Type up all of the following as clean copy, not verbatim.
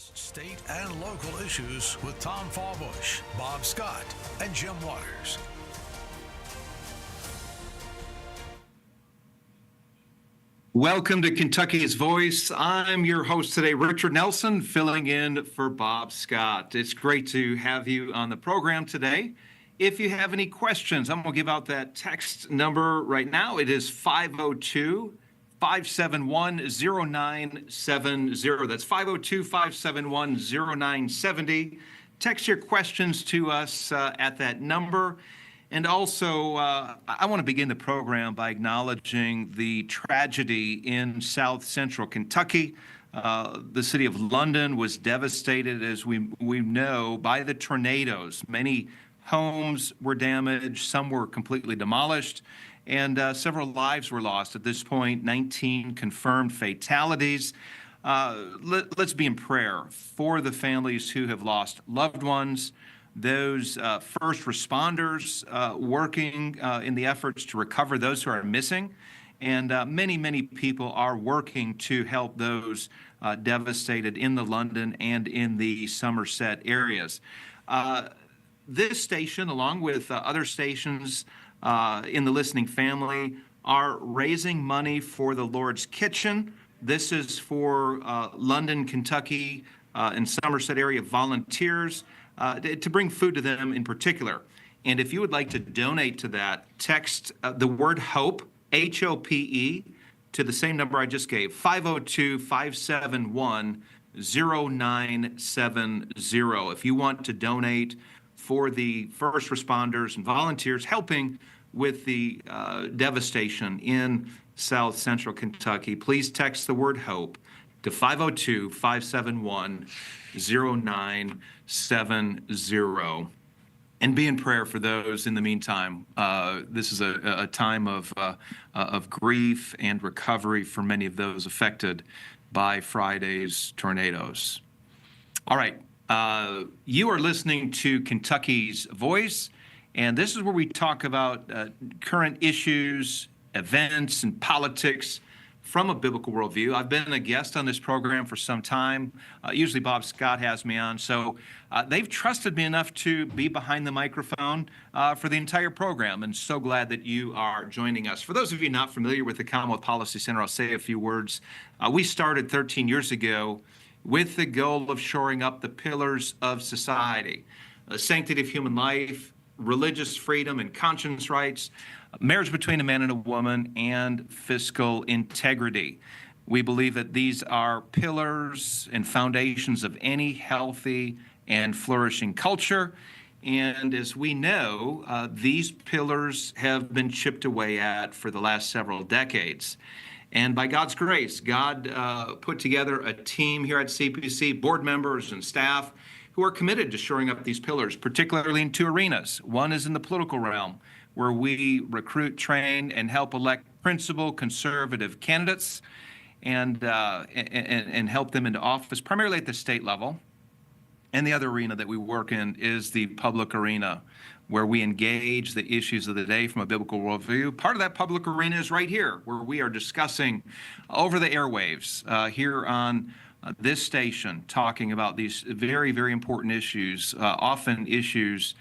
State and local issues with Tom Fallbush, Bob Scott, and Jim Waters. Welcome to Kentucky's Voice. I'm your host today, Richard Nelson, filling in for Bob Scott. It's great to have you on the program today. If you have any questions, I'm going to give out that text number right now. It is 502-571-0970. That's 502-571-0970. Text your questions to us at that number. And also, I want to begin the program by acknowledging the tragedy in South Central Kentucky. The city of London was devastated, as we know, by the tornadoes. Many homes were damaged, some were completely demolished, and several lives were lost. At this point, 19 confirmed fatalities. Let's be in prayer for the families who have lost loved ones, those first responders working in the efforts to recover those who are missing, and many people are working to help those devastated in the London and in the Somerset areas. This station, along with other stations in the listening family, are raising money for the Lord's Kitchen. This is for London, Kentucky, and Somerset area volunteers to bring food to them in particular. And if you would like to donate to that, text the word HOPE, H-O-P-E, to the same number I just gave, 502-571-0970. If you want to donate for the first responders and volunteers helping with the devastation in South Central Kentucky, please text the word HOPE to 502-571-0970. And be in prayer for those in the meantime. This is a time of grief and recovery for many of those affected by Friday's tornadoes. All right. You are listening to Kentucky's Voice, and this is where we talk about current issues, events, and politics from a biblical worldview. I've been a guest on this program for some time. Usually Bob Scott has me on, so they've trusted me enough to be behind the microphone for the entire program, and so glad that you are joining us. For those of you not familiar with the Commonwealth Policy Center, I'll say a few words. We started 13 years ago with the goal of shoring up the pillars of society, the sanctity of human life, religious freedom and conscience rights, marriage between a man and a woman, and fiscal integrity. We believe that these are pillars and foundations of any healthy and flourishing culture. And as we know, these pillars have been chipped away at for the last several decades. And by God's grace, God put together a team here at CPC, board members and staff, who are committed to shoring up these pillars, particularly in two arenas. One is in the political realm, where we recruit, train, and help elect principal conservative candidates and help them into office, primarily at the state level. And the other arena that we work in is the public arena, where we engage the issues of the day from a biblical worldview. Part of that public arena is right here, where we are discussing over the airwaves here on this station, talking about these very, very important issues, often issues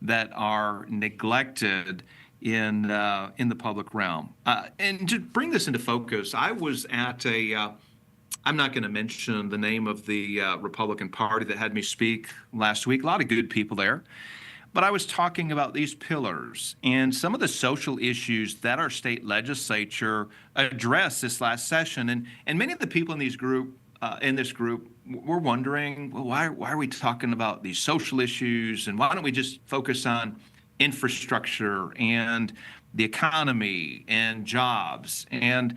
that are neglected in the public realm. And to bring this into focus, I was at I'm not going to mention the name of the Republican Party that had me speak last week. A lot of good people there. But I was talking about these pillars and some of the social issues that our state legislature addressed this last session. And many of the people in this group were wondering, well, why are we talking about these social issues, and why don't we just focus on infrastructure and the economy and jobs? And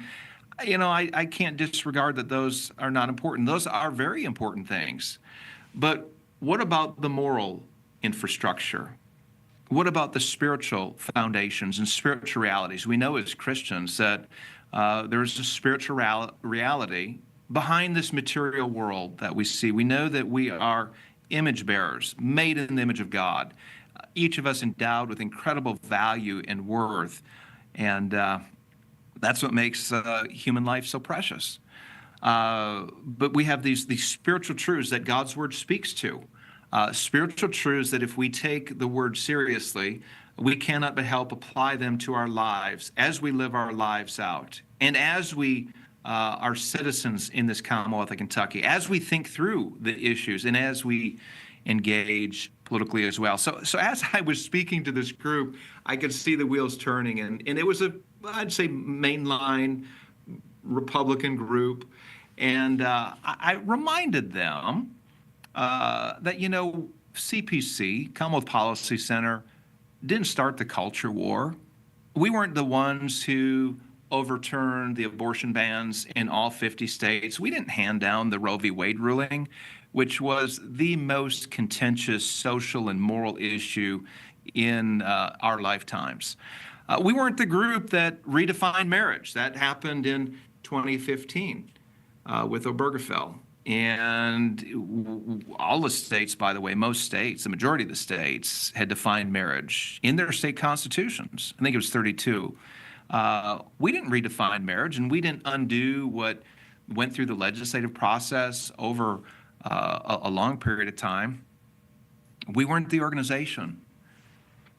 I can't disregard that those are not important. Those are very important things. But what about the moral infrastructure? What about the spiritual foundations and spiritual realities? We know as Christians that there's a spiritual reality behind this material world that we see. We know that we are image bearers, made in the image of God, each of us endowed with incredible value and worth. And that's what makes human life so precious. But we have these spiritual truths that God's word speaks to. Spiritual truths that if we take the word seriously, we cannot but help apply them to our lives as we live our lives out. And as we are citizens in this Commonwealth of Kentucky, as we think through the issues and as we engage politically as well. So as I was speaking to this group, I could see the wheels turning, and it was I'd say, mainline Republican group. And I reminded them that, CPC, Commonwealth Policy Center, didn't start the culture war. We weren't the ones who overturned the abortion bans in all 50 states. We didn't hand down the Roe v. Wade ruling, which was the most contentious social and moral issue in our lifetimes. We weren't the group that redefined marriage. That happened in 2015 with Obergefell. And all the states, by the way, most states, the majority of the states, had defined marriage in their state constitutions. I think it was 32. We didn't redefine marriage, and we didn't undo what went through the legislative process over a long period of time. We weren't the organization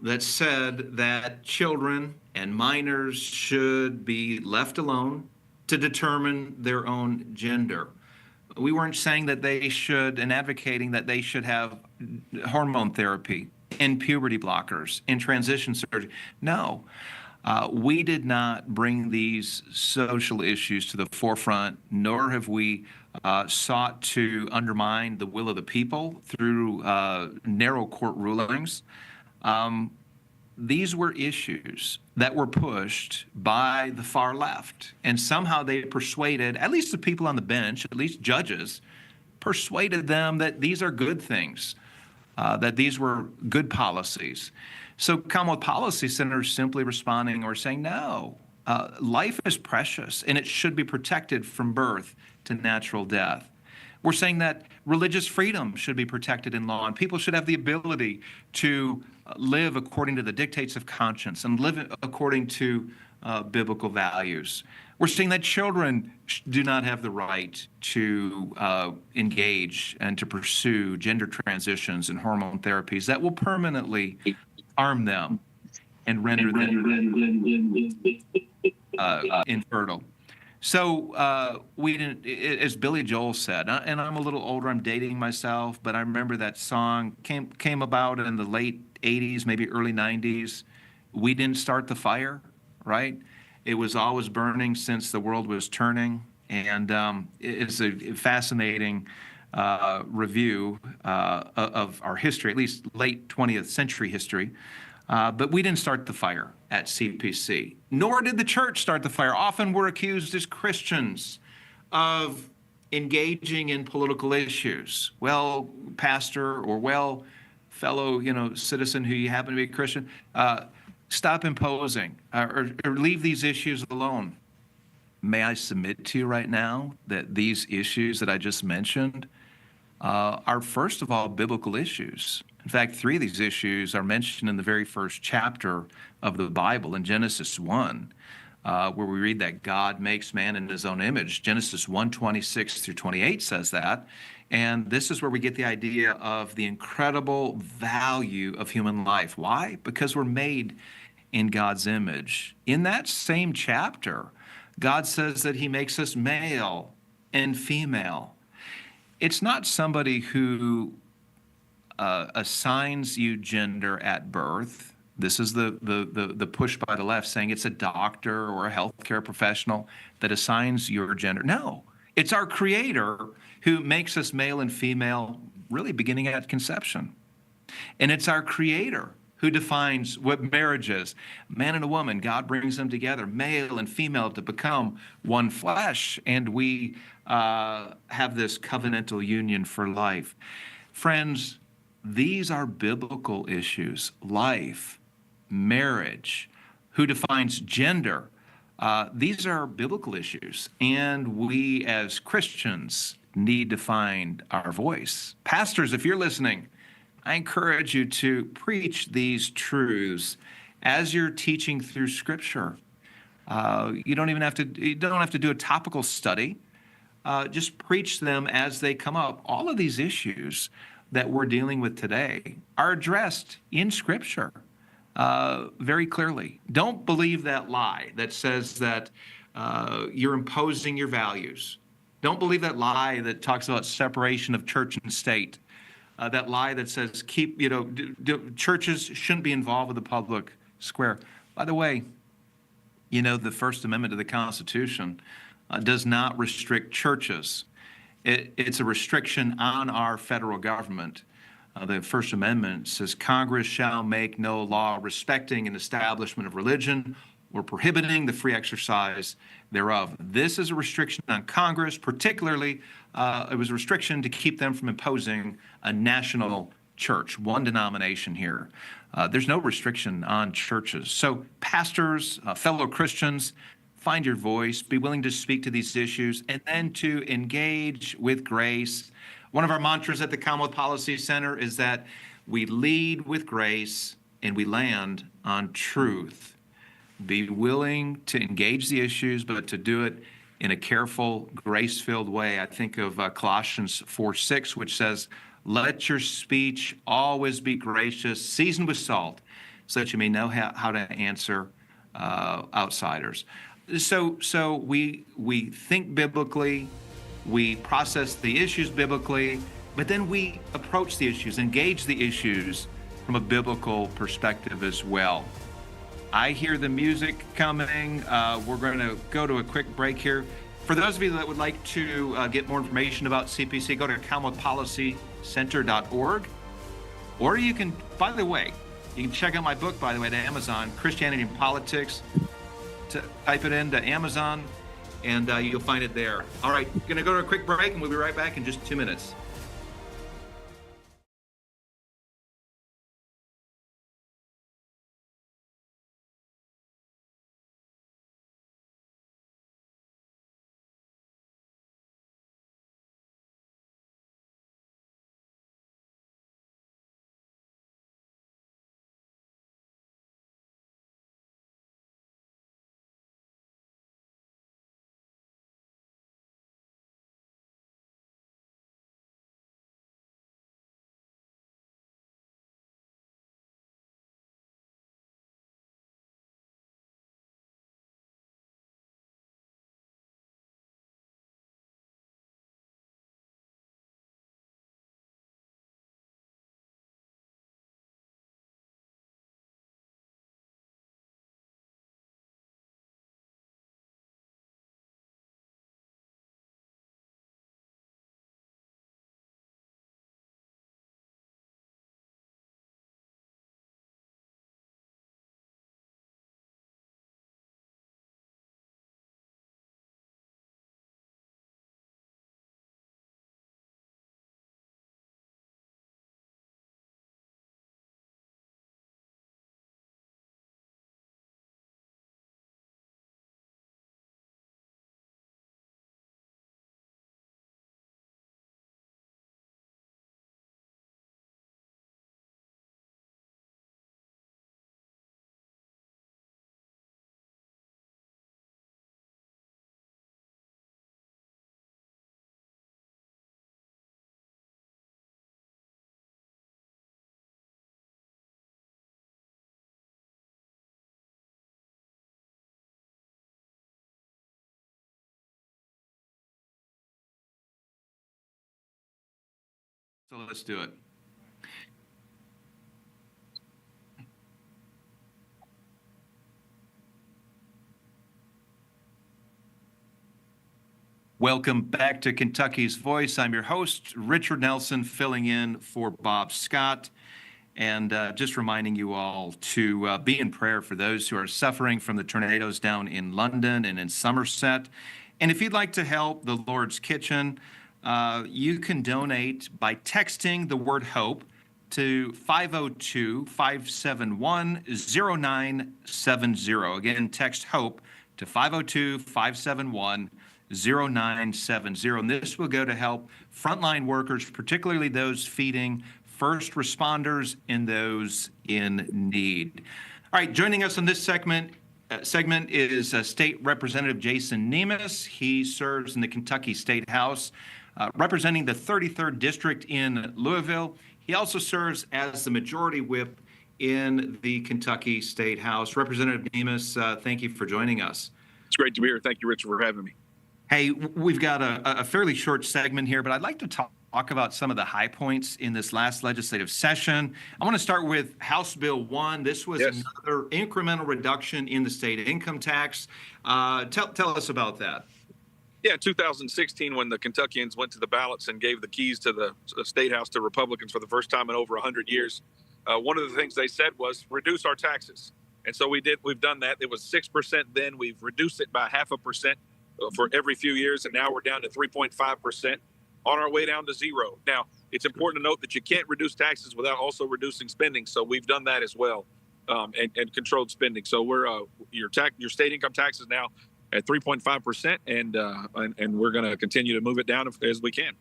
that said that children and minors should be left alone to determine their own gender. We weren't saying that they should and advocating that they should have hormone therapy and puberty blockers and transition surgery. No, we did not bring these social issues to the forefront, nor have we sought to undermine the will of the people through narrow court rulings. These were issues that were pushed by the far left, and somehow they persuaded, at least the people on the bench, at least judges, persuaded them that these are good things, that these were good policies. So Commonwealth Policy Center is simply responding or saying, no, life is precious, and it should be protected from birth to natural death. We're saying that religious freedom should be protected in law, and people should have the ability to live according to the dictates of conscience and live according to biblical values. We're saying that children do not have the right to engage and to pursue gender transitions and hormone therapies that will permanently harm them and render them infertile. So we didn't, as Billy Joel said, and I'm a little older, I'm dating myself, but I remember that song came about in the late 80s, maybe early 90s. We didn't start the fire, right? It was always burning since the world was turning. And it's a fascinating review of our history, at least late 20th century history. But we didn't start the fire at CPC, nor did the church start the fire. Often we're accused as Christians of engaging in political issues. Well, pastor, or well, fellow, citizen who you happen to be a Christian, stop imposing or leave these issues alone. May I submit to you right now that these issues that I just mentioned are, first of all, biblical issues. In fact, 3 of these issues are mentioned in the very first chapter of the Bible in Genesis 1, where we read that God makes man in his own image. Genesis 1:26 through 28 says that. And this is where we get the idea of the incredible value of human life. Why? Because we're made in God's image. In that same chapter, God says that he makes us male and female. It's not somebody who assigns you gender at birth. This is the push by the left saying it's a doctor or a healthcare professional that assigns your gender. No, it's our Creator who makes us male and female, really beginning at conception. And it's our Creator who defines what marriage is. Man and a woman, God brings them together, male and female, to become one flesh. And we have this covenantal union for life. Friends, these are biblical issues. Life, marriage, who defines gender. These are biblical issues. And we as Christians need to find our voice. Pastors, if you're listening, I encourage you to preach these truths as you're teaching through Scripture. You don't have to do a topical study. just preach them as they come up. All of these issues that we're dealing with today are addressed in Scripture very clearly. Don't believe that lie that says that you're imposing your values. Don't believe that lie that talks about separation of church and state. That lie that says churches shouldn't be involved with the public square. By the way, the First Amendment to the Constitution does not restrict churches. It's a restriction on our federal government. The First Amendment says Congress shall make no law respecting an establishment of religion or prohibiting the free exercise thereof. This is a restriction on Congress, particularly it was a restriction to keep them from imposing a national church, one denomination here. There's no restriction on churches. So pastors, fellow Christians, find your voice, be willing to speak to these issues, and then to engage with grace. One of our mantras at the Commonwealth Policy Center is that we lead with grace and we land on truth. Be willing to engage the issues, but to do it in a careful, grace-filled way. I think of Colossians 4:6, which says, "Let your speech always be gracious, seasoned with salt, so that you may know how to answer outsiders." So we think biblically, we process the issues biblically, but then we approach the issues, engage the issues from a biblical perspective as well. I hear the music coming. We're going to go to a quick break here. For those of you that would like to get more information about CPC, go to commonwealthpolicycenter.org. Or you can, by the way, you can check out my book, by the way, to Amazon, Christianity and Politics. Type it into Amazon, and you'll find it there. All right, going to go to a quick break, and we'll be right back in just 2 minutes. So let's do it. Welcome back to Kentucky's Voice. I'm your host, Richard Nelson, filling in for Bob Scott. And just reminding you all to be in prayer for those who are suffering from the tornadoes down in London and in Somerset. And if you'd like to help the Lord's Kitchen, you can donate by texting the word HOPE to 502-571-0970. Again, text HOPE to 502-571-0970. And this will go to help frontline workers, particularly those feeding first responders and those in need. All right, joining us on this segment segment is State Representative Jason Nemes. He serves in the Kentucky State House, representing the 33rd District in Louisville. He also serves as the Majority Whip in the Kentucky State House. Representative Nemes, thank you for joining us. It's great to be here. Thank you, Richard, for having me. Hey, we've got a fairly short segment here, but I'd like to talk about some of the high points in this last legislative session. I want to start with House Bill 1. This was another incremental reduction in the state income tax. Tell us about that. Yeah, in 2016, when the Kentuckians went to the ballots and gave the keys to the state house to Republicans for the first time in over 100 years, one of the things they said was reduce our taxes. And so we did. We've done that. It was 6% then. We've reduced it by 0.5% for every few years, and now we're down to 3.5%. On our way down to zero. Now, it's important to note that you can't reduce taxes without also reducing spending. So we've done that as well, and controlled spending. So we're your state income tax is now at 3.5%, and we're going to continue to move it down as we can.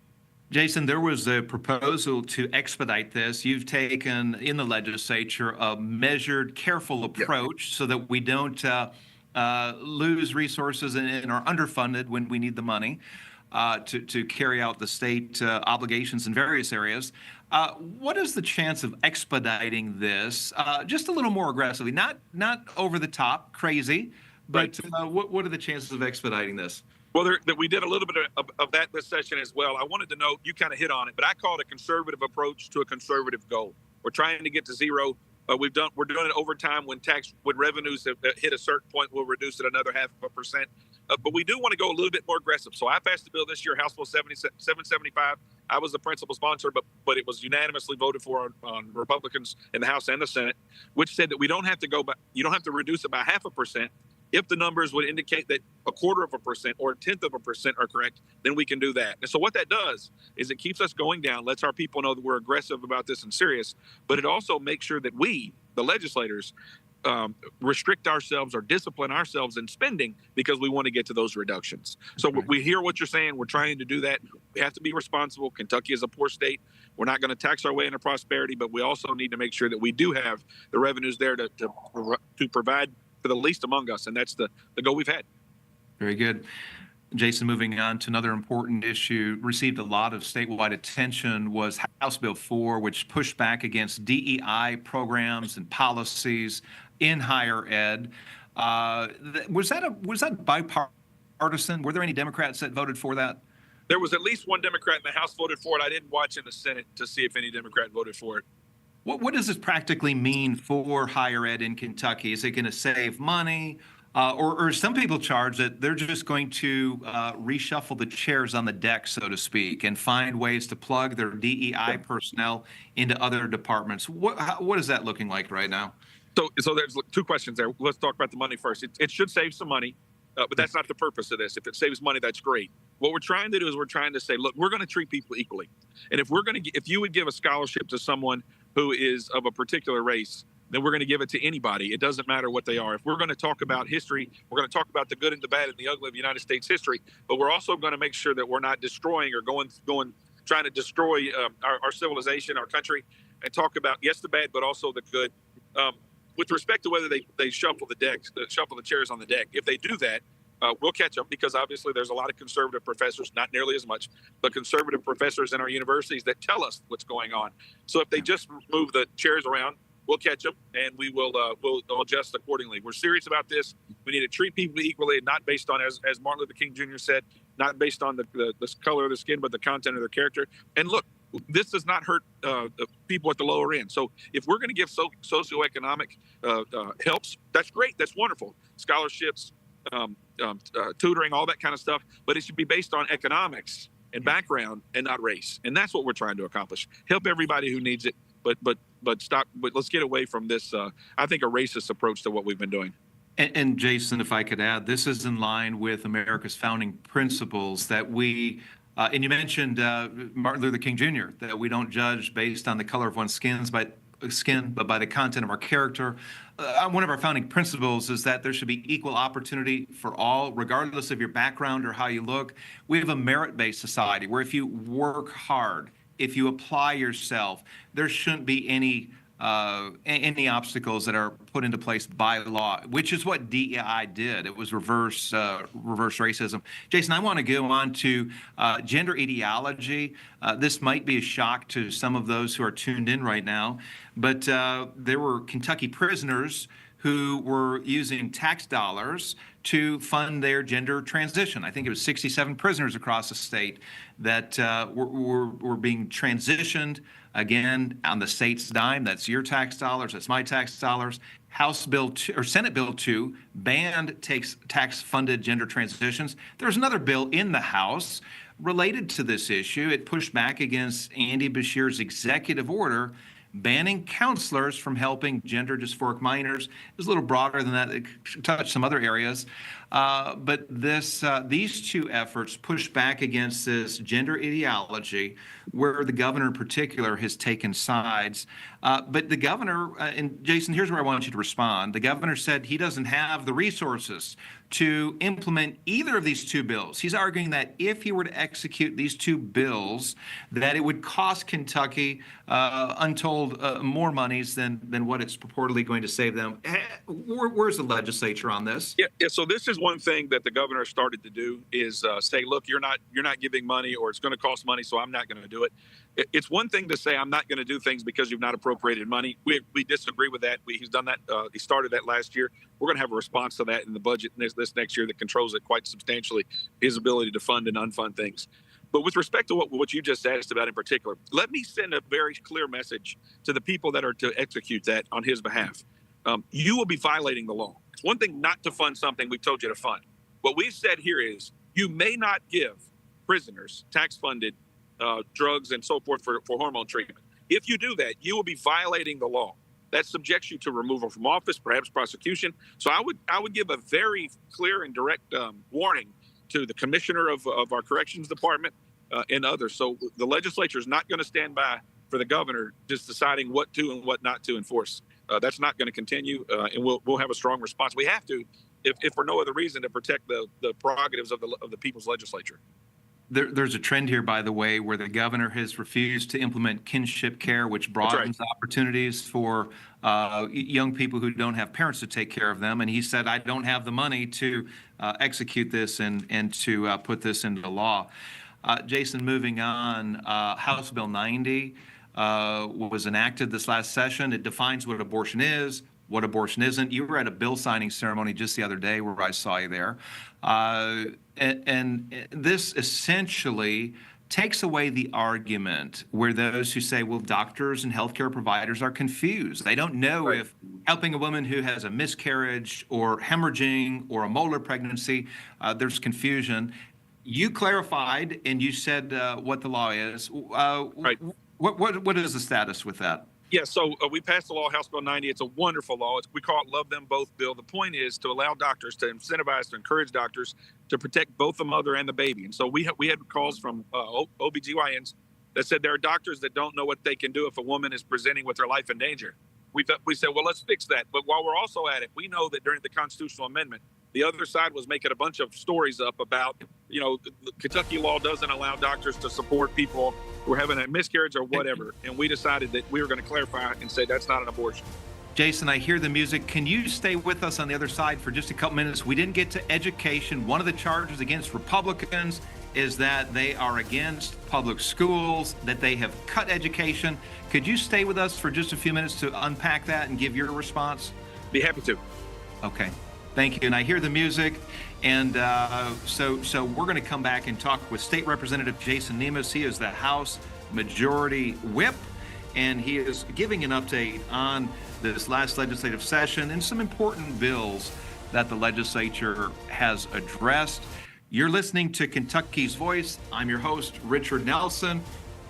Jason, there was a proposal to expedite this. You've taken in the legislature a measured, careful approach so that we don't lose resources and are underfunded when we need the money. To carry out the state obligations in various areas. What is the chance of expediting this just a little more aggressively? Not over the top, crazy, but what are the chances of expediting this? Well, we did a little bit of that this session as well. I wanted to note, you kind of hit on it, but I call it a conservative approach to a conservative goal. We're trying to get to zero. We're doing it over time. When revenues have hit a certain point, we'll reduce it another 0.5%. But we do want to go a little bit more aggressive. So I passed a bill this year, House Bill 775. I was the principal sponsor, but it was unanimously voted for on Republicans in the House and the Senate, which said that you don't have to reduce it by 0.5%. If the numbers would indicate that 0.25% or 0.1% are correct, then we can do that. And so what that does is it keeps us going down, lets our people know that we're aggressive about this and serious, but it also makes sure that we, the legislators, restrict ourselves or discipline ourselves in spending because we want to get to those reductions. So we hear what you're saying. We're trying to do that. We have to be responsible. Kentucky is a poor state. We're not going to tax our way into prosperity, but we also need to make sure that we do have the revenues there to provide for the least among us, and that's the goal we've had. Very good. Jason, moving on to another important issue, received a lot of statewide attention, was House Bill 4, which pushed back against DEI programs and policies in higher ed. Was that bipartisan? Were there any Democrats that voted for that? There was at least one Democrat in the House voted for it. I didn't watch in the Senate to see if any Democrat voted for it. What does this practically mean for higher ed in Kentucky? Is it going to save money? Or some people charge that they're just going to reshuffle the chairs on the deck, so to speak, and find ways to plug their DEI personnel into other departments. What is that looking like right now? So there's two questions there. Let's talk about the money first. It should save some money, but that's not the purpose of this. If it saves money, that's great. What we're trying to do is we're trying to say, look, we're going to treat people equally. And if you would give a scholarship to someone who is of a particular race, then we're going to give it to anybody. It doesn't matter what they are. If we're going to talk about history, we're going to talk about the good and the bad and the ugly of United States history, but we're also going to make sure that we're not destroying or trying to destroy our civilization, our country, and talk about, yes, the bad, but also the good. With respect to whether they shuffle the chairs on the deck, if they do that, we'll catch them, because obviously there's a lot of conservative professors, not nearly as much, but conservative professors in our universities that tell us what's going on. So if they just move the chairs around, we'll catch them, and we'll adjust accordingly. We're serious about this. We need to treat people equally, not based on, as Martin Luther King Jr. said, not based on the color of their skin, but the content of their character. And look, this does not hurt the people at the lower end. So if we're going to give socioeconomic helps, that's great. That's wonderful. Scholarships, tutoring, all that kind of stuff. But it should be based on economics and background and not race. And that's what we're trying to accomplish. Help everybody who needs it, but stop. But let's get away from this, I think, a racist approach to what we've been doing. And Jason, if I could add, this is in line with America's founding principles that we, and you mentioned Martin Luther King Jr., that we don't judge based on the color of one's skin, but by the content of our character. One of our founding principles is that there should be equal opportunity for all, regardless of your background or how you look. We have a merit-based society where if you work hard, if you apply yourself, there shouldn't be any any obstacles that are put into place by law, which is what DEI did. It was reverse racism. Jason, I want to go on to gender ideology. This might be a shock to some of those who are tuned in right now, but there were Kentucky prisoners who were using tax dollars to fund their gender transition. I think it was 67 prisoners across the state that were being transitioned, again, on the state's dime. That's your tax dollars, that's my tax dollars. House Bill 2, or Senate Bill 2 banned tax-funded gender transitions. There's another bill in the House related to this issue. It pushed back against Andy Beshear's executive order banning counselors from helping gender dysphoric minors. It was a little broader than that. It touched some other areas. But these two efforts push back against this gender ideology where the governor in particular has taken sides. But the governor, and Jason, here's where I want you to respond. The governor said he doesn't have the resources to implement either of these two bills. He's arguing that if he were to execute these two bills, that it would cost Kentucky untold more monies than what it's purportedly going to save them. Where's the legislature on this? Yeah. So this is one thing that the governor started to do is say, look, you're not giving money, or it's going to cost money, so I'm not going to do it. It's one thing to say I'm not going to do things because you've not appropriated money. We disagree with that. He's done that. He started that last year. We're going to have a response to that in the budget this next year that controls it quite substantially, his ability to fund and unfund things. But with respect to what you just asked about in particular, let me send a very clear message to the people that are to execute that on his behalf. You will be violating the law. It's one thing not to fund something we told you to fund. What we've said here is you may not give prisoners tax-funded drugs and so forth for hormone treatment. If you do that, you will be violating the law. That subjects you to removal from office, perhaps prosecution. So I would give a very clear and direct warning to the commissioner of our corrections department and others. So the legislature is not going to stand by for the governor just deciding what to and what not to enforce. That's not going to continue, and we'll have a strong response. We have to, if for no other reason, to protect the prerogatives of the people's legislature. There's a trend here, by the way, where the governor has refused to implement kinship care, which broadens opportunities for young people who don't have parents to take care of them. And he said, I don't have the money to execute this and to put this into law. Jason, moving on, House Bill 90 was enacted this last session. It defines what abortion is, what abortion isn't. You were at a bill signing ceremony just the other day where I saw you there. And this essentially takes away the argument where those who say, well, doctors and healthcare providers are confused. They don't know if helping a woman who has a miscarriage or hemorrhaging or a molar pregnancy, there's confusion. You clarified and you said what the law is. What is the status with that? Yeah, so we passed the law, House Bill 90. It's a wonderful law. We call it Love Them Both Bill. The point is to allow doctors, to incentivize, to encourage doctors to protect both the mother and the baby. And so we had calls from OBGYNs that said there are doctors that don't know what they can do if a woman is presenting with her life in danger. We said, well, let's fix that. But while we're also at it, we know that during the constitutional amendment, the other side was making a bunch of stories up about, Kentucky law doesn't allow doctors to support people who are having a miscarriage or whatever. And we decided that we were going to clarify and say that's not an abortion. Jason, I hear the music. Can you stay with us on the other side for just a couple minutes? We didn't get to education. One of the charges against Republicans is that they are against public schools, that they have cut education. Could you stay with us for just a few minutes to unpack that and give your response? Be happy to. Okay. Thank you. And I hear the music. And so we're going to come back and talk with State Representative Jason Nemeth. He is the House Majority Whip, and he is giving an update on this last legislative session and some important bills that the legislature has addressed. You're listening to Kentucky's Voice. I'm your host, Richard Nelson.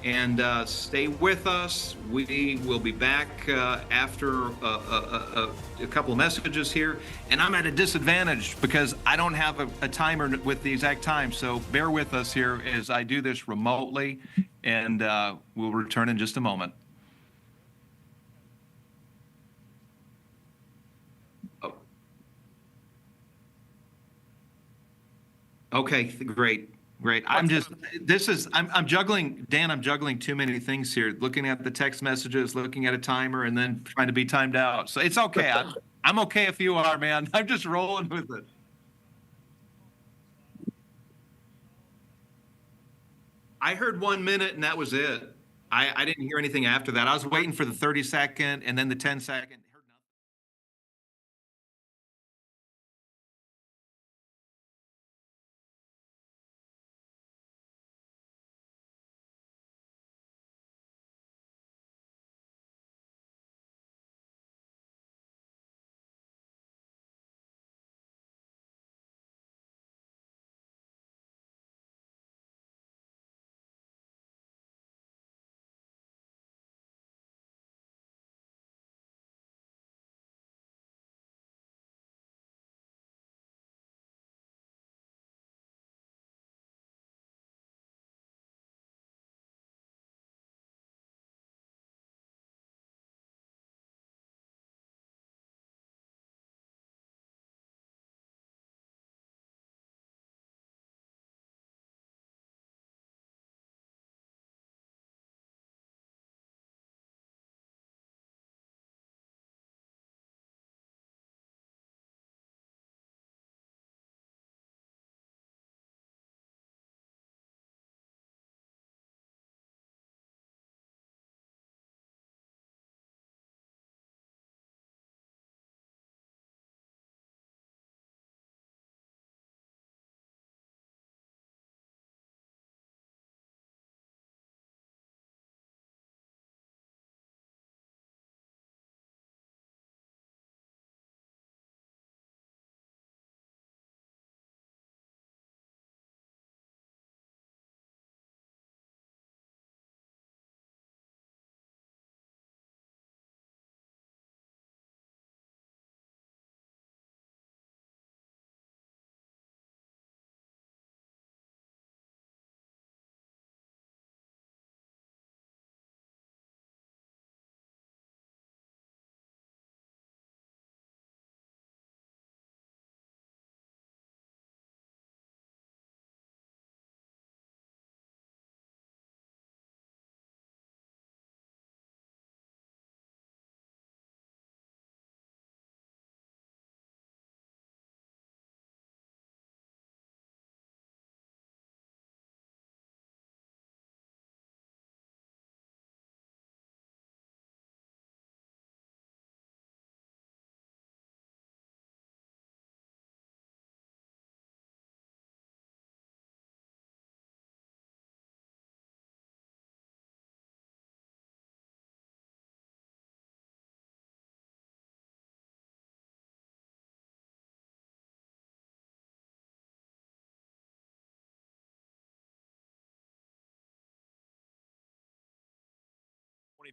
And stay with us. We will be back after a couple of messages here. And I'm at a disadvantage because I don't have a timer with the exact time. So bear with us here as I do this remotely. And we'll return in just a moment. Oh. Okay, great. Great. I'm juggling, Dan, I'm juggling too many things here, looking at the text messages, looking at a timer, and then trying to be timed out. So it's okay. I'm okay if you are, man. I'm just rolling with it. I heard 1 minute and that was it. I didn't hear anything after that. I was waiting for the 30-second and then the 10-second.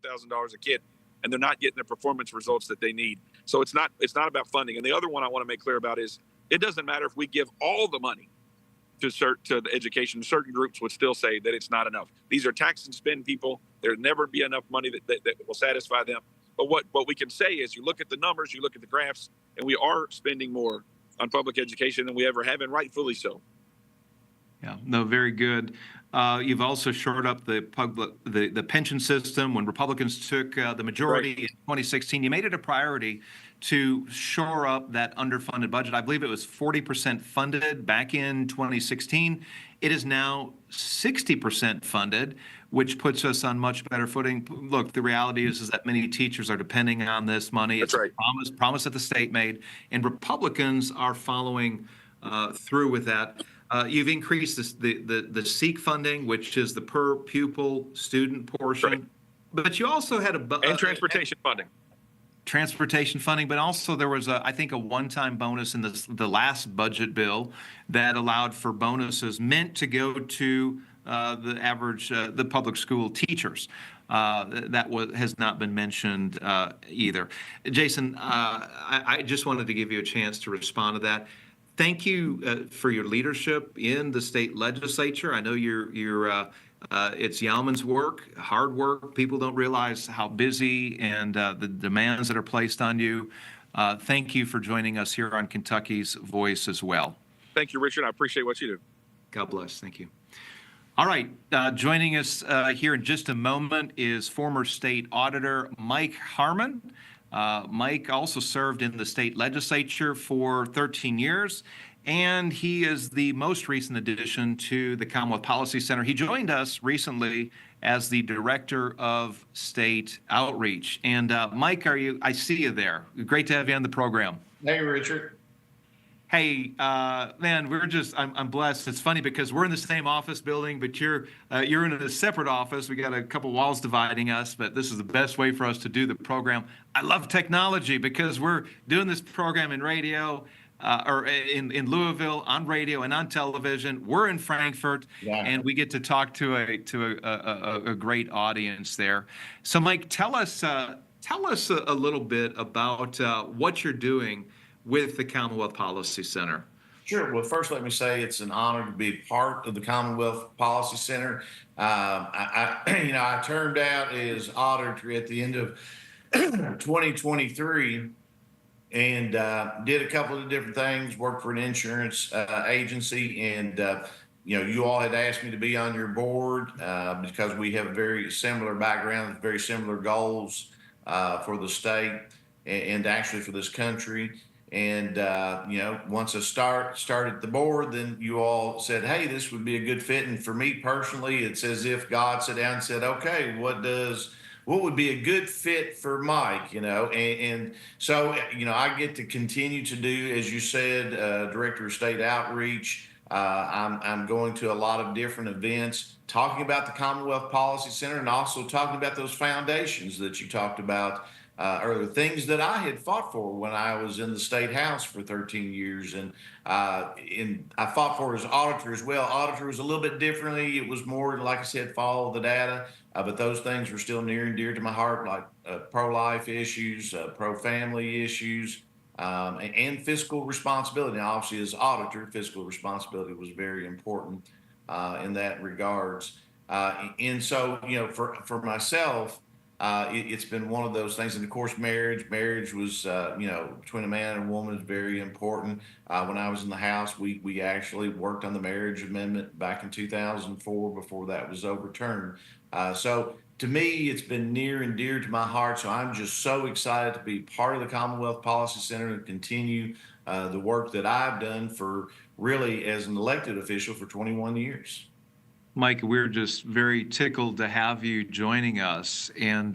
$20,000 a kid, and they're not getting the performance results that they need. So it's not about funding. And the other one I want to make clear about is it doesn't matter if we give all the money to the education. Certain groups would still say that it's not enough. These are tax and spend people. There'll never be enough money that will satisfy them. But what we can say is you look at the numbers, you look at the graphs, and we are spending more on public education than we ever have, and rightfully so. Yeah, no, very good. You've also shored up the pension system. When Republicans took the majority in 2016, you made it a priority to shore up that underfunded budget. I believe it was 40% funded back in 2016. It is now 60% funded, which puts us on much better footing. Look, the reality is that many teachers are depending on this money. That's right. It's a promise that the state made, and Republicans are following through with that. You've increased the SEEK funding, which is the per pupil student portion, right. But you also had and transportation funding. Transportation funding, but also there was I think a one-time bonus in the last budget bill that allowed for bonuses meant to go to the average the public school teachers. Has not been mentioned either. Jason, I just wanted to give you a chance to respond to that. Thank you for your leadership in the state legislature. I know it's yeoman's work, hard work. People don't realize how busy and the demands that are placed on you. Thank you for joining us here on Kentucky's Voice as well. Thank you, Richard. I appreciate what you do. God bless. Thank you. All right. Joining us here in just a moment is former state auditor Mike Harmon. Mike also served in the state legislature for 13 years, and he is the most recent addition to the Commonwealth Policy Center. He joined us recently as the director of state outreach. And Mike, I see you there. Great to have you on the program. Hey, Richard. Hey, man, I'm blessed. It's funny because we're in the same office building, but you're in a separate office. We got a couple walls dividing us, but this is the best way for us to do the program. I love technology because we're doing this program in radio, or in Louisville on radio and on television. We're in Frankfurt, and we get to talk to a great audience there. So, Mike, tell us a little bit about what you're doing with the Commonwealth Policy Center. Sure. Well, first, let me say it's an honor to be part of the Commonwealth Policy Center. I turned out as auditor at the end of 2023 and did a couple of different things, worked for an insurance agency, and you all had asked me to be on your board because we have very similar backgrounds, very similar goals for the state and actually for this country. And, once I started the board, then you all said, hey, this would be a good fit. And for me personally, it's as if God sat down and said, okay, what would be a good fit for Mike, and so, I get to continue to do, as you said, Director of State Outreach. I'm going to a lot of different events talking about the Commonwealth Policy Center and also talking about those foundations that you talked about earlier, things that I had fought for when I was in the State House for 13 years. And I fought for as auditor as well. Auditor was a little bit differently. It was more, like I said, follow the data. But those things were still near and dear to my heart, like pro-life issues, pro-family issues, and fiscal responsibility. Now, obviously, as auditor, fiscal responsibility was very important in that regards. And so, for myself, it's been one of those things. And of course, marriage was, between a man and a woman is very important. When I was in the House, we actually worked on the marriage amendment back in 2004 before that was overturned. So to me, it's been near and dear to my heart. So I'm just so excited to be part of the Commonwealth Policy Center and continue the work that I've done for really as an elected official for 21 years. Mike, we're just very tickled to have you joining us and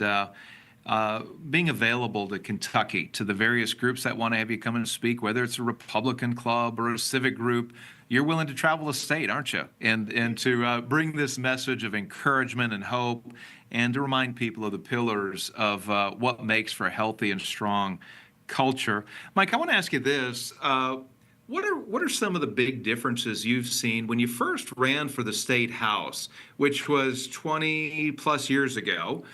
being available to Kentucky, to the various groups that want to have you come and speak, whether it's a Republican club or a civic group. You're willing to travel the state, aren't you? And to bring this message of encouragement and hope and to remind people of the pillars of what makes for a healthy and strong culture. Mike, I want to ask you this. What are some of the big differences you've seen when you first ran for the state house, which was 20 plus years ago?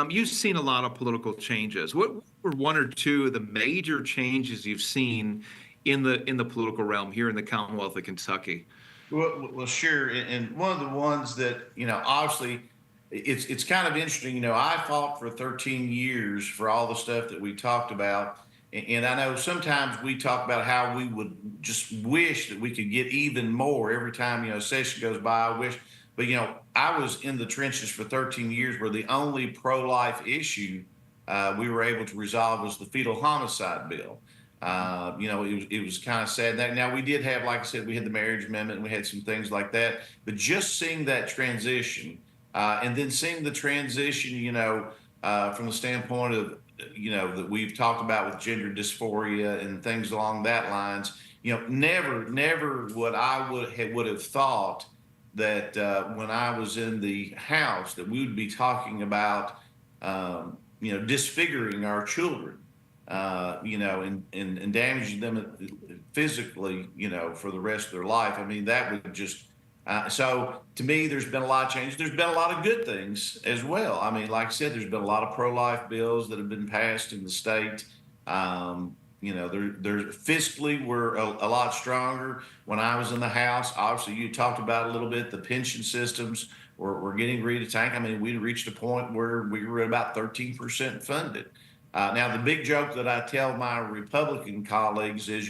You've seen a lot of political changes. What were one or two of the major changes you've seen in the political realm here in the Commonwealth of Kentucky? Well, sure. And one of the ones that, obviously it's kind of interesting. I fought for 13 years for all the stuff that we talked about. And I know sometimes we talk about how we would just wish that we could get even more every time, a session goes by. I wish, but, I was in the trenches for 13 years where the only pro-life issue we were able to resolve was the fetal homicide bill. It was kind of sad. Now, we did have, like I said, we had the marriage amendment and we had some things like that. But just seeing that transition and then seeing the transition, from the standpoint of, that we've talked about with gender dysphoria and things along that lines, never would I would have thought that when I was in the House that we would be talking about, disfiguring our children, and damaging them physically, for the rest of their life. I mean, that would just, so to me, there's been a lot of change. There's been a lot of good things as well. I mean, like I said, there's been a lot of pro-life bills that have been passed in the state. They're fiscally we're a lot stronger. When I was in the House, obviously you talked about a little bit, the pension systems were getting ready to tank. I mean, we'd reached a point where we were at about 13% funded. Now, the big joke that I tell my Republican colleagues is,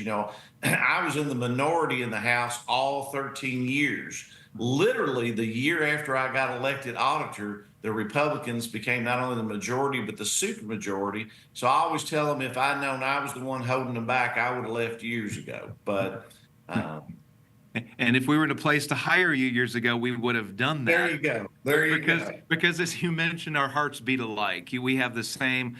I was in the minority in the House all 13 years. Literally, the year after I got elected auditor, the Republicans became not only the majority, but the supermajority. So I always tell them if I'd known I was the one holding them back, I would have left years ago. But And if we were in a place to hire you years ago, we would have done that. there you go. There you go. Because as you mentioned, our hearts beat alike. We have the same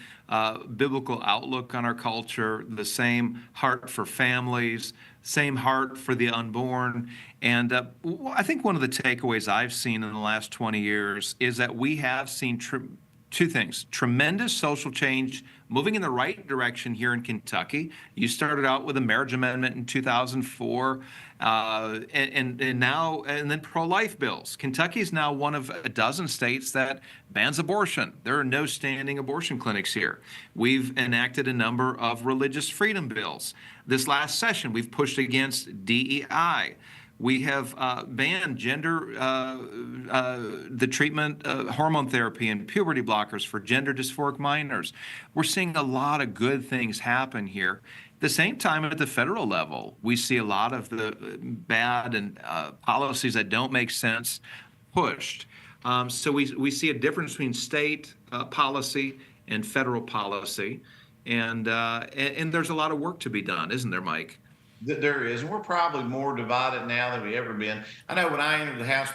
biblical outlook on our culture, the same heart for families, same heart for the unborn. And I think one of the takeaways I've seen in the last 20 years is that we have seen two things: tremendous social change moving in the right direction here in Kentucky. You started out with a marriage amendment in 2004, and now, and then pro-life bills. Kentucky is now one of a dozen states that bans abortion. There are no standing abortion clinics here. We've enacted a number of religious freedom bills. This last session, we've pushed against DEI. We have banned the treatment, hormone therapy and puberty blockers for gender dysphoric minors. We're seeing a lot of good things happen here. At the same time, at the federal level, we see a lot of the bad and policies that don't make sense pushed. So we see a difference between state policy and federal policy. And there's a lot of work to be done, isn't there, Mike? There is, and we're probably more divided now than we ever been. I know when I entered the House,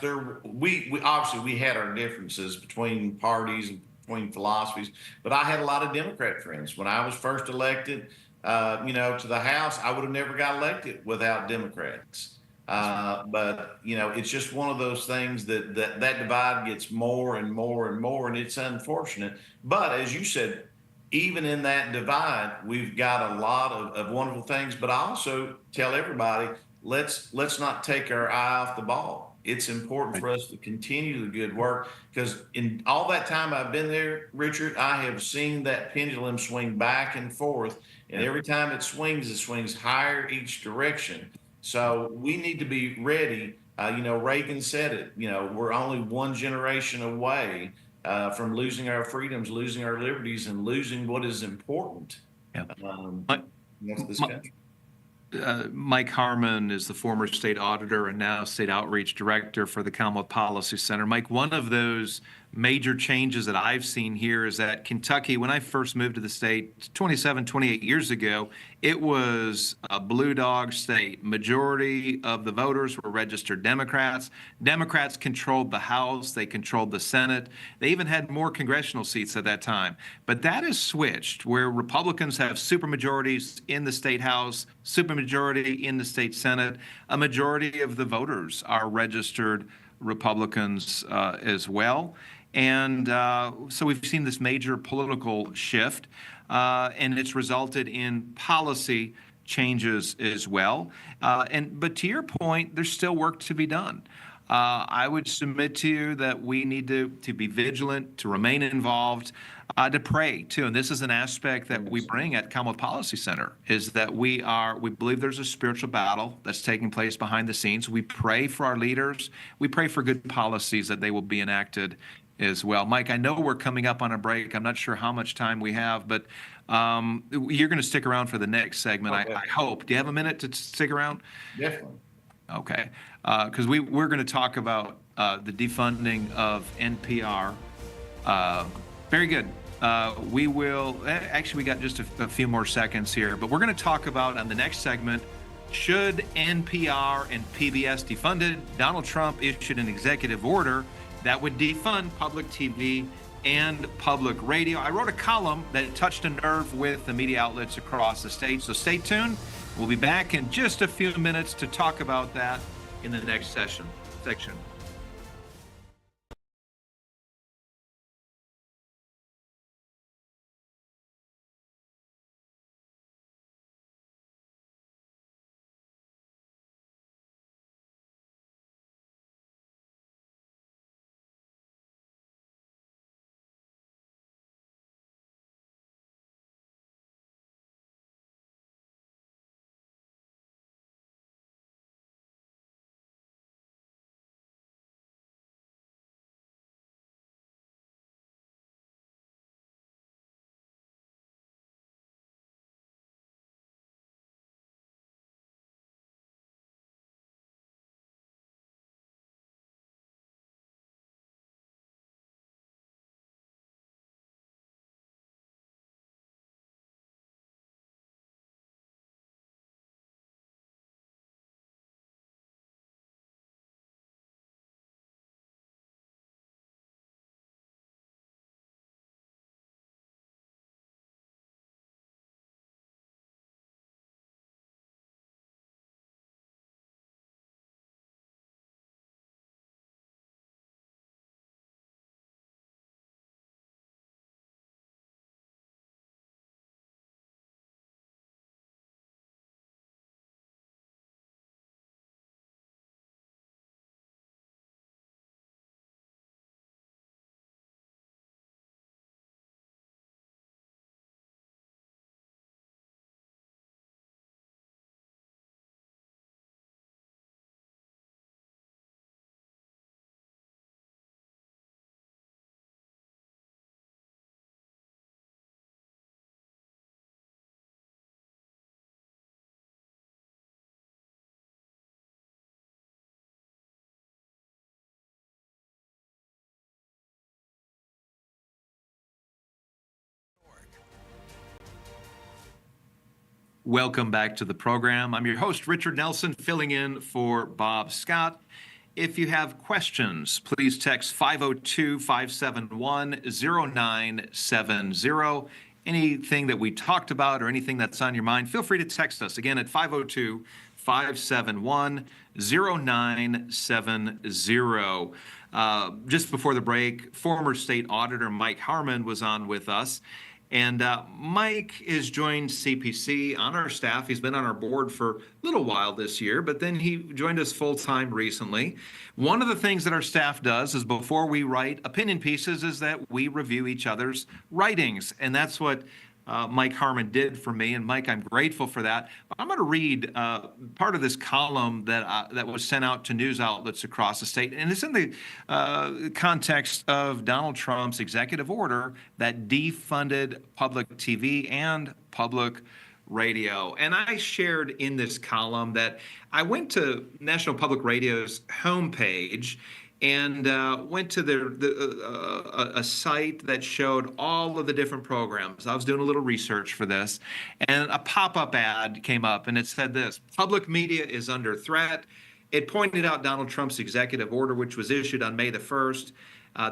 we obviously we had our differences between parties and between philosophies, but I had a lot of Democrat friends. When I was first elected, to the House, I would have never got elected without Democrats. But it's just one of those things that divide gets more and more and more, and it's unfortunate. But as you said, even in that divide, we've got a lot of wonderful things. But I also tell everybody, let's not take our eye off the ball. It's important for us to continue the good work, because in all that time I've been there, Richard, I have seen that pendulum swing back and forth. And every time it swings higher each direction. So we need to be ready. Reagan said it, we're only one generation away from losing our freedoms, losing our liberties, and losing what is important. Yeah. This country. Mike Harmon is the former state auditor and now state outreach director for the Commonwealth Policy Center. Mike, one of those major changes that I've seen here is that Kentucky, when I first moved to the state 28 years ago, it was a blue dog state. Majority of the voters were registered Democrats. Democrats controlled the House. They controlled the Senate. They even had more congressional seats at that time. But that has switched, where Republicans have supermajorities in the state House, supermajority in the state Senate. A majority of the voters are registered Republicans as well. And so we've seen this major political shift, and it's resulted in policy changes as well. But to your point, there's still work to be done. I would submit to you that we need to be vigilant, to remain involved, to pray too. And this is an aspect that we bring at Commonwealth Policy Center, is that we believe there's a spiritual battle that's taking place behind the scenes. We pray for our leaders. We pray for good policies that they will be enacted as well. Mike, I know we're coming up on a break. I'm not sure how much time we have, but you're going to stick around for the next segment, I hope. Do you have a minute to stick around? Definitely. Okay. Because we're going to talk about the defunding of NPR. Very good. We will, actually, we got just a few more seconds here, but we're going to talk about on the next segment, should NPR and PBS defunded? Donald Trump issued an executive order that would defund public TV and public radio. I wrote a column that touched a nerve with the media outlets across the state, so stay tuned. We'll be back in just a few minutes to talk about that in the next section. Welcome back to the program. I'm your host, Richard Nelson, filling in for Bob Scott. If you have questions, please text 502-571-0970. Anything that we talked about or anything that's on your mind, feel free to text us again at 502-571-0970. Just before the break, former state auditor Mike Harmon was on with us. And Mike has joined CPC on our staff. He's been on our board for a little while this year, but then he joined us full-time recently. One of the things that our staff does is before we write opinion pieces is that we review each other's writings. And that's what Mike Harmon did for me. And Mike, I'm grateful for that. I'm going to read part of this column that was sent out to news outlets across the state. And it's in the context of Donald Trump's executive order that defunded public TV and public radio. And I shared in this column that I went to National Public Radio's homepage and went to a site that showed all of the different programs. I was doing a little research for this, and a pop-up ad came up, and it said this: public media is under threat. It pointed out Donald Trump's executive order, which was issued on May the 1st.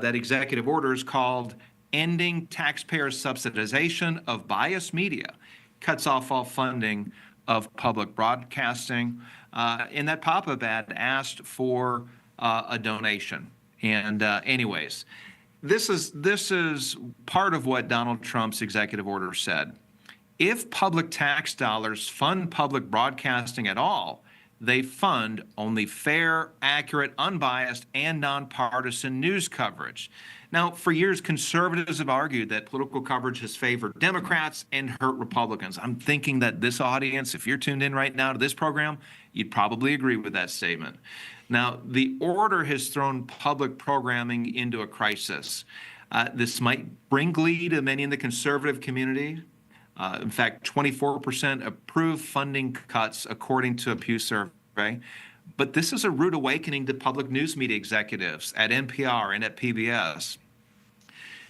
That executive order is called Ending Taxpayer Subsidization of Biased Media, cuts off all funding of public broadcasting. In that pop-up ad asked for a donation. And anyways, this is part of what Donald Trump's executive order said. If public tax dollars fund public broadcasting at all, they fund only fair, accurate, unbiased, and nonpartisan news coverage. Now, for years, conservatives have argued that political coverage has favored Democrats and hurt Republicans. I'm thinking that this audience, if you're tuned in right now to this program, you'd probably agree with that statement. Now, the order has thrown public programming into a crisis. This might bring glee to many in the conservative community. In fact, 24% approve funding cuts, according to a Pew survey. But this is a rude awakening to public news media executives at NPR and at PBS.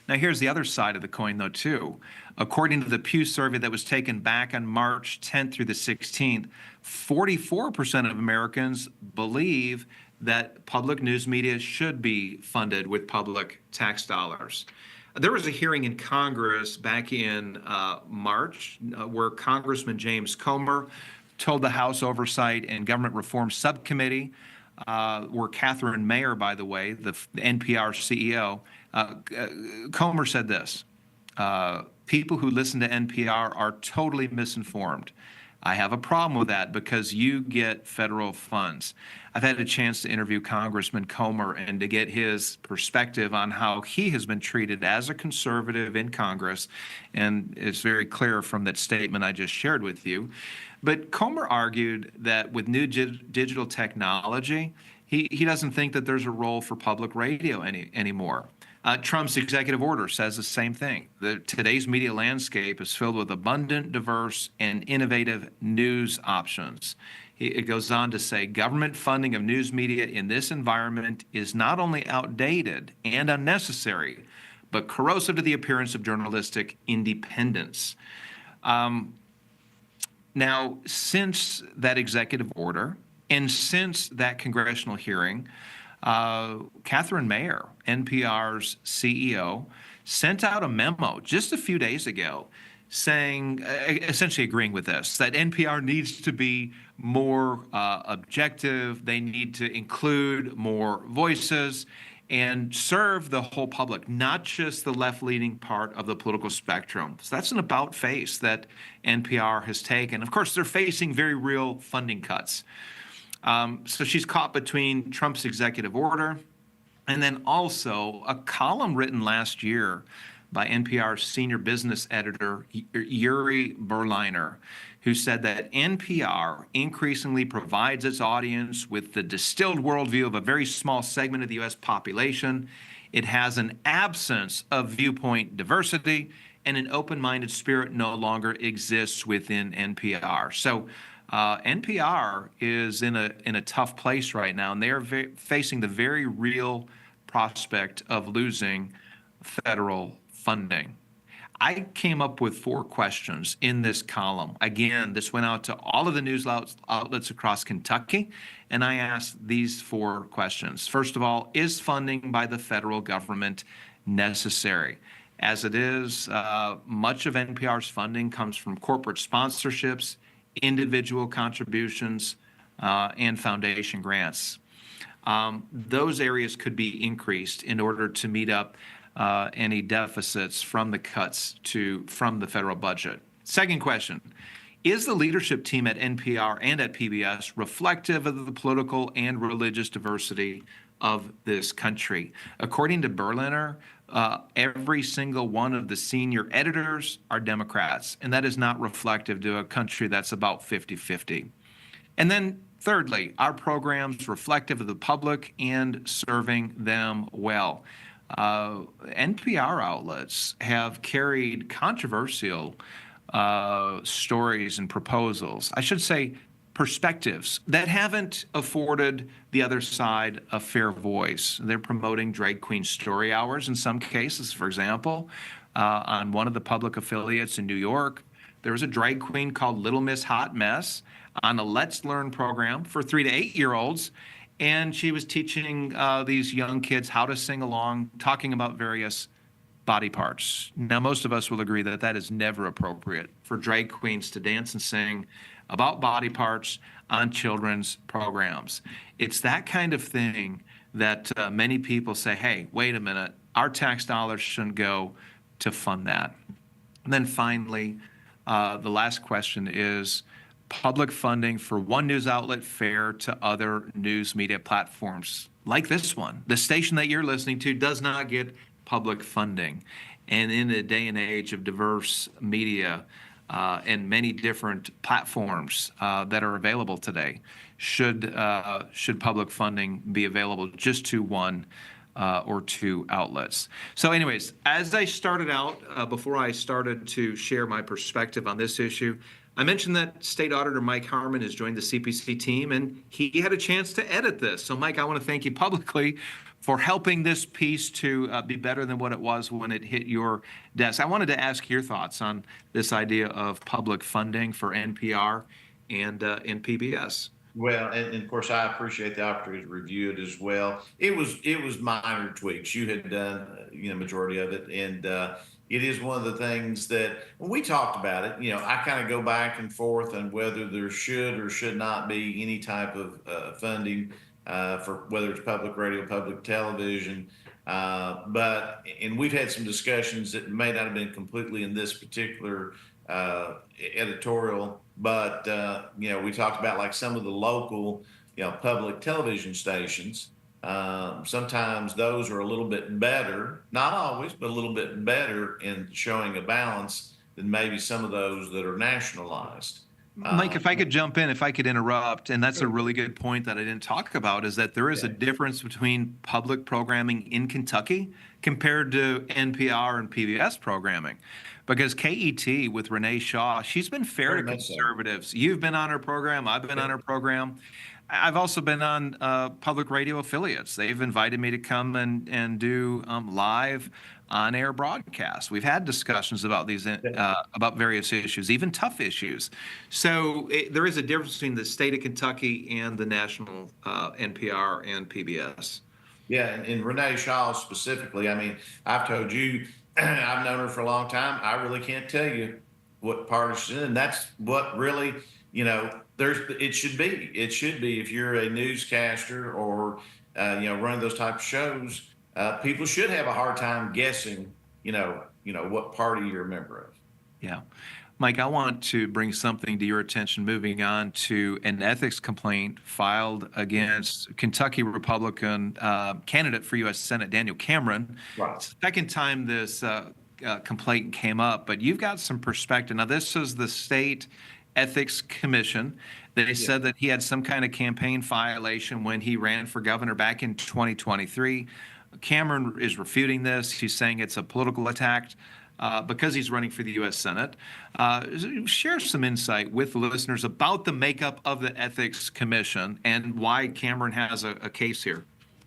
Now, here's the other side of the coin, though, too. According to the Pew survey that was taken back on March 10th through the 16th, 44% of Americans believe that public news media should be funded with public tax dollars. There was a hearing in Congress back in March where Congressman James Comer told the House Oversight and Government Reform Subcommittee, where Catherine Mayer, by the way, the NPR CEO, Comer said this: people who listen to NPR are totally misinformed. I have a problem with that because you get federal funds. I've had a chance to interview Congressman Comer and to get his perspective on how he has been treated as a conservative in Congress, and it's very clear from that statement I just shared with you. But Comer argued that with new digital technology, he doesn't think that there's a role for public radio anymore. Trump's executive order says the same thing. Today's media landscape is filled with abundant, diverse, and innovative news options. It goes on to say government funding of news media in this environment is not only outdated and unnecessary, but corrosive to the appearance of journalistic independence. Now, since that executive order and since that congressional hearing, Catherine Mayer, NPR's CEO, sent out a memo just a few days ago saying, essentially agreeing with this, that NPR needs to be more objective. They need to include more voices and serve the whole public, not just the left-leaning part of the political spectrum. So that's an about face that NPR has taken. Of course, they're facing very real funding cuts. So she's caught between Trump's executive order and then also a column written last year by NPR's senior business editor, Yuri Berliner, who said that NPR increasingly provides its audience with the distilled worldview of a very small segment of the U.S. population. It has an absence of viewpoint diversity, and an open-minded spirit no longer exists within NPR. So NPR is in a tough place right now, and they are facing the very real prospect of losing federal funding. I came up with 4 questions in this column. Again, this went out to all of the news outlets across Kentucky, and I asked these 4 questions. First of all, is funding by the federal government necessary? As it is, much of NPR's funding comes from corporate sponsorships, individual contributions, and foundation grants. Those areas could be increased in order to meet up any deficits from the cuts from the federal budget. Second question, is the leadership team at NPR and at PBS reflective of the political and religious diversity of this country? According to Berliner, every single one of the senior editors are Democrats, and that is not reflective to a country that's about 50-50. And then thirdly, our programs reflective of the public and serving them well. NPR outlets have carried controversial stories and proposals, I should say perspectives, that haven't afforded the other side a fair voice. They're promoting drag queen story hours in some cases. For example, on one of the public affiliates in New York, there was a drag queen called Little Miss Hot Mess on a Let's Learn program for 3 to 8-year-olds. And she was teaching these young kids how to sing along, talking about various body parts. Now, most of us will agree that that is never appropriate for drag queens to dance and sing about body parts on children's programs. It's that kind of thing that many people say, hey, wait a minute, our tax dollars shouldn't go to fund that. And then finally, the last question is, public funding for one news outlet fair to other news media platforms like this one? The station that you're listening to does not get public funding. And in a day and age of diverse media and many different platforms that are available today, should public funding be available just to one or 2 outlets? So anyways, as I started out, before I started to share my perspective on this issue, I mentioned that State Auditor Mike Harmon has joined the CPC team, and he had a chance to edit this. So, Mike, I want to thank you publicly for helping this piece to be better than what it was when it hit your desk. I wanted to ask your thoughts on this idea of public funding for NPR and PBS. Well, and of course, I appreciate the opportunity to review it as well. It was minor tweaks. You had done, majority of it, and it is one of the things that when we talked about it, I kind of go back and forth on whether there should or should not be any type of funding for whether it's public radio, public television. And we've had some discussions that may not have been completely in this particular editorial, but we talked about like some of the local, public television stations. Sometimes those are a little bit better, not always, but a little bit better in showing a balance than maybe some of those that are nationalized. Mike, if I could jump in, if I could interrupt, and that's a really good point that I didn't talk about, is that there is a difference between public programming in Kentucky compared to NPR and PBS programming. Because KET with Renee Shaw, she's been fair to conservatives. You've been on her program. I've been on her program. I've also been on public radio affiliates. They've invited me to come and do live on-air broadcasts. We've had discussions about these about various issues, even tough issues. So there is a difference between the state of Kentucky and the national NPR and PBS. Yeah, and Renee Shaw specifically. I mean, I've told you, I've known her for a long time. I really can't tell you what party she's in, and that's what really, it should be. It should be if you're a newscaster or running those type of shows. People should have a hard time guessing, what party you're a member of. Yeah. Mike, I want to bring something to your attention, moving on to an ethics complaint filed against Kentucky Republican candidate for U.S. Senate, Daniel Cameron. Right. It's the second time this complaint came up, but you've got some perspective. Now, this is the State Ethics Commission. They said that he had some kind of campaign violation when he ran for governor back in 2023. Cameron is refuting this. He's saying it's a political attack because he's running for the U.S. Senate. Share some insight with the listeners about the makeup of the Ethics Commission and why Cameron has a case here.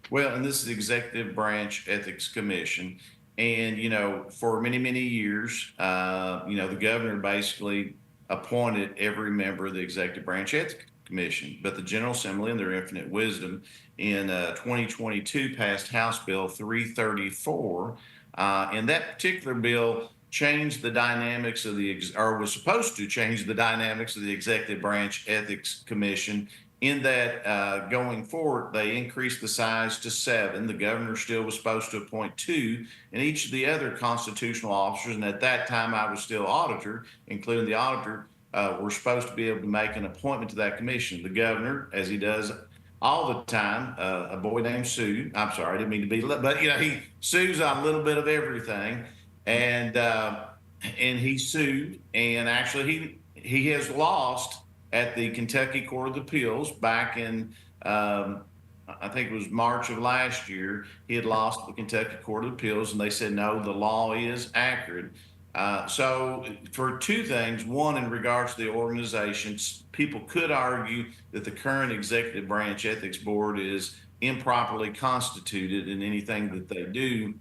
Well, and this is the Executive Branch Ethics Commission. And, for many, many years, the governor basically appointed every member of the executive branch ethics commission. But the General Assembly, in their infinite wisdom, in 2022 passed House Bill 334. And that particular bill changed the dynamics of or was supposed to change the dynamics of the executive branch ethics commission, in that going forward, they increased the size to 7. The governor still was supposed to appoint 2, and each of the other constitutional officers, and at that time I was still auditor, including the auditor, were supposed to be able to make an appointment to that commission. The governor, as he does all the time, a boy named Sue, I'm sorry, I didn't mean to be, but he sues on a little bit of everything, and he sued, and actually he has lost at the Kentucky Court of Appeals back in, I think it was March of last year. He had lost at the Kentucky Court of Appeals, and they said, no, the law is accurate. So for 2 things, one, in regards to the organizations, people could argue that the current executive branch ethics board is improperly constituted, and anything that they do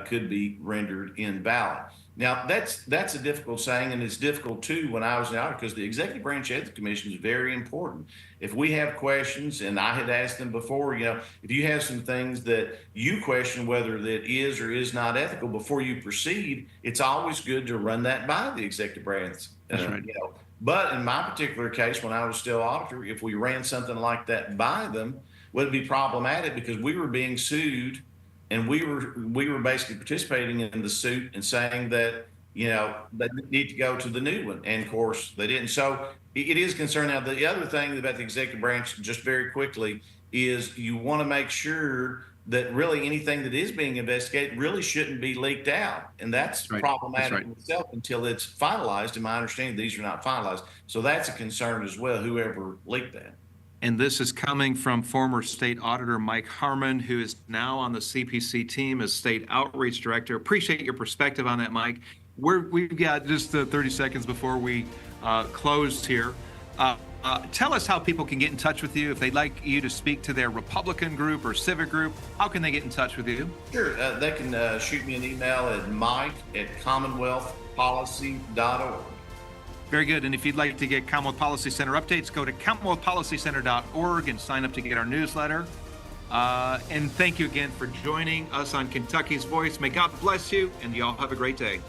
could be rendered invalid. Now, that's a difficult saying, and it's difficult too when I was in the audit, because the Executive Branch Ethics Commission is very important. If we have questions, and I had asked them before, if you have some things that you question whether that is or is not ethical before you proceed, it's always good to run that by the Executive Branch. That's right. But in my particular case, when I was still auditor, if we ran something like that by them, would it be problematic, because we were being sued. And we were basically participating in the suit and saying that, they need to go to the new one. And of course they didn't. So it is concerning. Now, the other thing about the executive branch, just very quickly, is you want to make sure that really anything that is being investigated really shouldn't be leaked out. And that's right. problematic That's right. in itself until it's finalized. In my understanding, these are not finalized. So that's a concern as well, whoever leaked that. And this is coming from former State Auditor Mike Harmon, who is now on the CPC team as State Outreach Director. Appreciate your perspective on that, Mike. We've got just 30 seconds before we close here. Tell us how people can get in touch with you if they'd like you to speak to their Republican group or civic group. How can they get in touch with you? Sure. They can shoot me an email at mike@commonwealthpolicy.org. Very good. And if you'd like to get Commonwealth Policy Center updates, go to commonwealthpolicycenter.org and sign up to get our newsletter. And thank you again for joining us on Kentucky's Voice. May God bless you, and y'all have a great day.